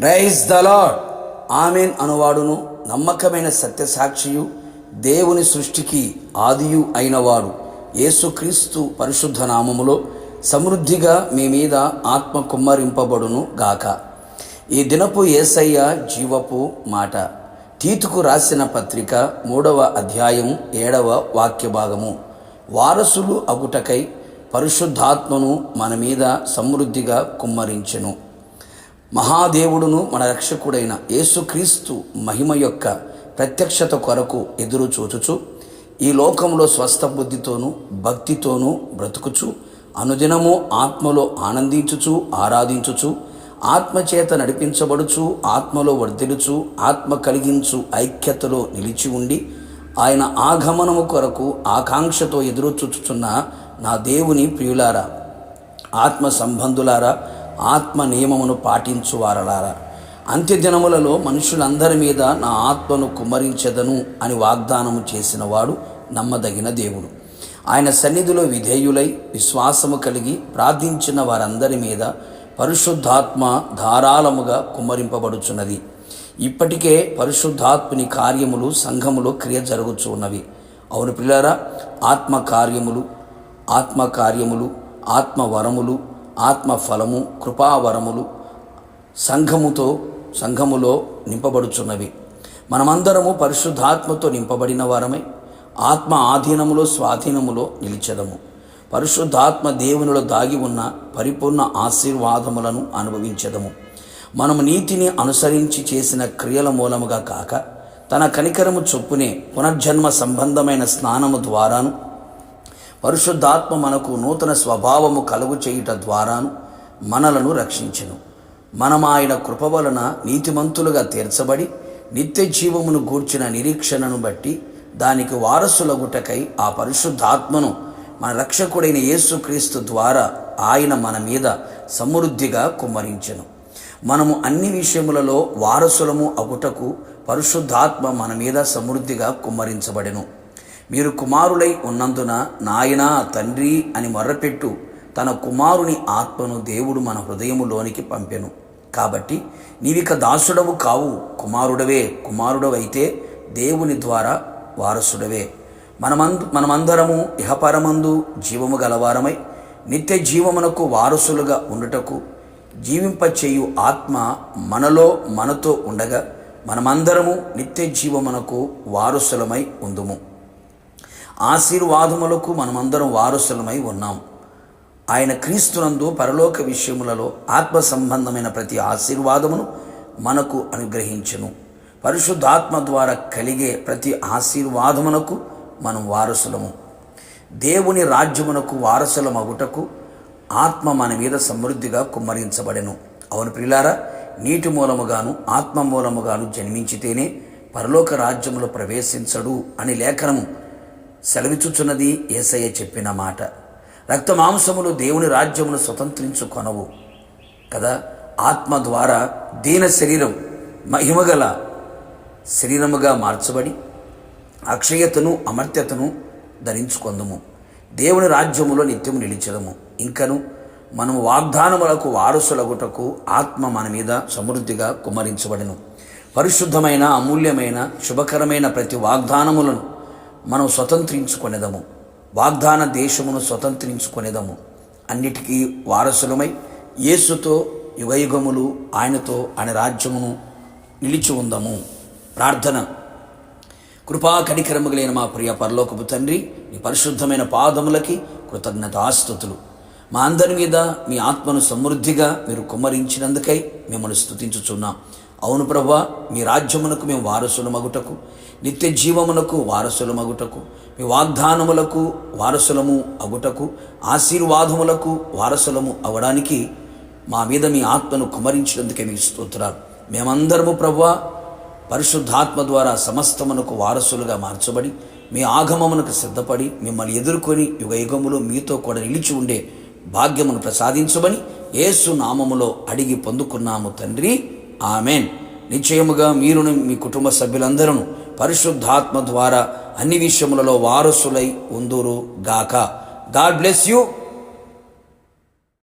Praise the Lord. Amen అనువాడును నమ్మకమైన సత్యసాక్షియు దేవుని సృష్టికి ఆదియు అయినవాడు యేసుక్రీస్తు పరిశుద్ధ నామములో సమృద్ధిగా మీ మీద ఆత్మ కుమ్మరింపబడును గాక. ఈ దినపు యేసయ్య జీవపు మాట. తీతుకు రాసిన పత్రిక 3వ అధ్యాయము 7వ వాక్య భాగము. వారసులు అగుటకై పరిశుద్ధాత్మను మన మీద సమృద్ధిగా కుమ్మరించెను. మహాదేవుడును మన రక్షకుడైన యేసుక్రీస్తు మహిమ యొక్క ప్రత్యక్షత కొరకు ఎదురు చూచుచు ఈ లోకంలో స్వస్థ బుద్ధితోనూ భక్తితోనూ బ్రతుకుచు అనుదినము ఆత్మలో ఆనందించుచు ఆరాధించుచు ఆత్మచేత నడిపించబడుచు ఆత్మలో వర్ధిలుచు ఆత్మ కలిగించు ఐక్యతలో నిలిచి ఉండి ఆయన ఆగమనము కొరకు ఆకాంక్షతో ఎదురు చూచుచున్న నా దేవుని ప్రియులారా, ఆత్మ సంబంధులారా, ఆత్మ నియమమును పాటించువారలారా, అంత్యదినములలో మనుషులందరి మీద నా ఆత్మను కుమ్మరించెదను అని వాగ్దానము చేసినవాడు నమ్మదగిన దేవుడు. ఆయన సన్నిధిలో విధేయులై విశ్వాసము కలిగి ప్రార్థించిన వారందరి మీద పరిశుద్ధాత్మ ధారాళముగా కుమ్మరింపబడుచున్నది. ఇప్పటికే పరిశుద్ధాత్మని కార్యములు సంఘములో క్రియ జరుగుచు ఉన్నవి. అవును ప్రియులారా, ఆత్మకార్యములు, ఆత్మవరములు, ఆత్మఫలము, కృపావరములు సంఘములో నింపబడుచున్నవి. మనమందరము పరిశుద్ధాత్మతో నింపబడిన వారమై ఆత్మ ఆధీనములో స్వాధీనములో నిలిచెదము. పరిశుద్ధాత్మ దేవునిలో దాగి ఉన్న పరిపూర్ణ ఆశీర్వాదములను అనుభవించెదము. మనము నీతిని అనుసరించి చేసిన క్రియల మూలముగా కాక తన కనికరము చొప్పునే పునర్జన్మ సంబంధమైన స్నానము ద్వారాను పరిశుద్ధాత్మ మనకు నూతన స్వభావము కలుగు చేయుట ద్వారాను మనలను రక్షించెను. మనం ఆయన కృప వలన నీతిమంతులుగా తీర్చబడి నిత్య జీవమును గూర్చిన నిరీక్షణను బట్టి దానికి వారసులగుటకై ఆ పరిశుద్ధాత్మను మన రక్షకుడైన యేసుక్రీస్తు ద్వారా ఆయన మన మీద సమృద్ధిగా కుమ్మరించెను. మనము అన్ని విషయములలో వారసులము అగుటకు పరిశుద్ధాత్మ మన మీద సమృద్ధిగా కుమ్మరించబడెను. మీరు కుమారులై ఉన్నందున నాయనా తండ్రి అని మొర్రపెట్టు తన కుమారుని ఆత్మను దేవుడు మన హృదయములోనికి పంపెను. కాబట్టి నీవిక దాసుడవు కావు, కుమారుడవైతే దేవుని ద్వారా వారసుడవే. మనమందరము ఇహపరమందు జీవము గలవారమై నిత్య జీవమునకు వారసులుగా ఉండుటకు జీవింపచేయు ఆత్మ మనతో ఉండగా మనమందరము నిత్య జీవమునకు వారసులమై ఉందుము. ఆశీర్వాదములకు మనమందరం వారసులమై ఉన్నాం. ఆయన క్రీస్తునందు పరలోక విషయములలో ఆత్మ సంబంధమైన ప్రతి ఆశీర్వాదమును మనకు అనుగ్రహించెను. పరిశుద్ధాత్మ ద్వారా కలిగే ప్రతి ఆశీర్వాదమునకు మనం వారసులము. దేవుని రాజ్యమునకు వారసులమగుటకు ఆత్మ మన మీద సమృద్ధిగా కుమ్మరించబడెను. అవును ప్రియులారా, నీటి మూలముగాను ఆత్మ మూలముగాను జన్మించితేనే పరలోక రాజ్యములో ప్రవేశించడు అని లేఖనము సెలవిచ్చుచున్నది యేసయ్య చెప్పిన మాట. రక్త మాంసములు దేవుని రాజ్యమును స్వతంత్రించుకొనవు కదా. ఆత్మ ద్వారా దీన శరీరం మహిమగల శరీరముగా మార్చబడి అక్షయతను అమర్త్యతను ధరించుకొందుము. దేవుని రాజ్యములో నిత్యము నిలిచెదము. ఇంకను మనము వాగ్దానములకు వారసులగుటకు ఆత్మ మన మీద సమృద్ధిగా కుమ్మరించబడెను. పరిశుద్ధమైన అమూల్యమైన శుభకరమైన ప్రతి వాగ్దానములను మనం స్వతంత్రించుకొనేదము. వాగ్దాన దేశమును స్వతంత్రించుకొనేదము. అన్నిటికీ వారసులమై యేసుతో యుగయుగములు ఆయనతో ఆయన రాజ్యమును నిలిచి ఉందము. ప్రార్థన. కృపా కనికరముగలైన మా ప్రియ పరలోకపు తండ్రి, మీ పరిశుద్ధమైన పాదములకి కృతజ్ఞతాస్తుతులు. మా అందరి మీద మీ ఆత్మను సమృద్ధిగా మీరు కుమ్మరించినందుకై మిమ్మల్ని స్తుతించుచున్నాం. అవును ప్రభువా, మీ రాజ్యమునకు మేము వారసులమగుటకు, నిత్య జీవమునకు వారసులమగుటకు, మీ వాగ్దానములకు వారసులము అగుటకు, ఆశీర్వాదములకు వారసులము అవడానికి మా మీద మీ ఆత్మను కుమ్మరించినందుకే మీకు స్తోత్రాలు. మేమందరము ప్రభువా పరిశుద్ధాత్మ ద్వారా సమస్తమునకు వారసులుగా మార్చబడి మీ ఆగమమునకు సిద్ధపడి మిమ్మల్ని ఎదుర్కొని యుగయుగములో మీతో కూడా నిలిచి ఉండే భాగ్యమును ప్రసాదించమని యేసు నామములో అడిగి పొందుకున్నాము తండ్రి, ఆమెన్. నిశ్చయముగా మీరును మీ కుటుంబ సభ్యులందరూ పరిశుద్ధాత్మ ద్వారా అన్ని విషయములలో వారసులై ఉందురు గాక. God bless you.